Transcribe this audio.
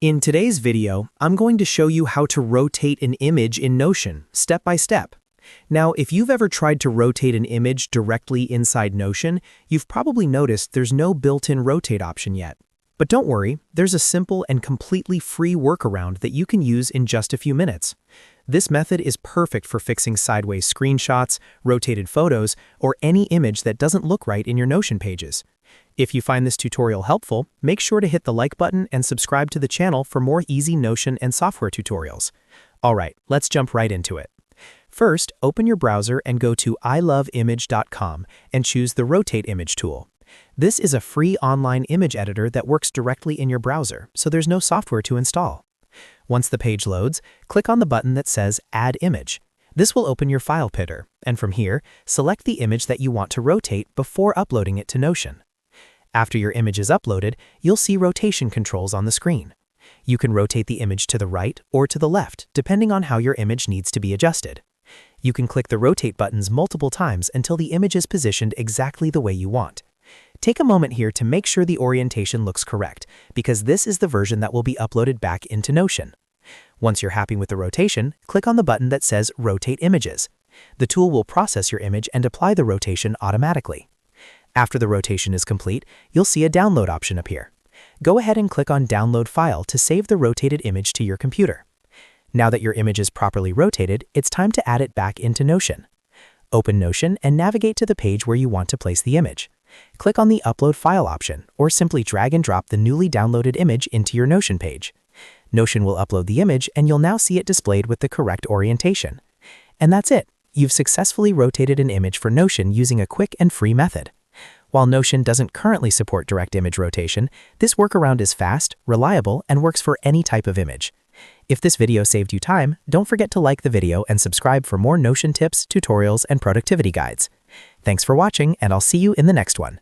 In today's video, I'm going to show you how to rotate an image in Notion, step by step. Now, if you've ever tried to rotate an image directly inside Notion, you've probably noticed there's no built-in rotate option yet. But don't worry, there's a simple and completely free workaround that you can use in just a few minutes. This method is perfect for fixing sideways screenshots, rotated photos, or any image that doesn't look right in your Notion pages. If you find this tutorial helpful, make sure to hit the like button and subscribe to the channel for more easy Notion and software tutorials. Alright, let's jump right into it. First, open your browser and go to iLoveIMG.com and choose the Rotate Image tool. This is a free online image editor that works directly in your browser, so there's no software to install. Once the page loads, click on the button that says Add Image. This will open your file picker, and from here, select the image that you want to rotate before uploading it to Notion. After your image is uploaded, you'll see rotation controls on the screen. You can rotate the image to the right or to the left, depending on how your image needs to be adjusted. You can click the rotate buttons multiple times until the image is positioned exactly the way you want. Take a moment here to make sure the orientation looks correct, because this is the version that will be uploaded back into Notion. Once you're happy with the rotation, click on the button that says Rotate Images. The tool will process your image and apply the rotation automatically. After the rotation is complete, you'll see a download option appear. Go ahead and click on Download File to save the rotated image to your computer. Now that your image is properly rotated, it's time to add it back into Notion. Open Notion and navigate to the page where you want to place the image. Click on the Upload File option, or simply drag and drop the newly downloaded image into your Notion page. Notion will upload the image and you'll now see it displayed with the correct orientation. And that's it. You've successfully rotated an image for Notion using a quick and free method. While Notion doesn't currently support direct image rotation, this workaround is fast, reliable, and works for any type of image. If this video saved you time, don't forget to like the video and subscribe for more Notion tips, tutorials, and productivity guides. Thanks for watching, and I'll see you in the next one.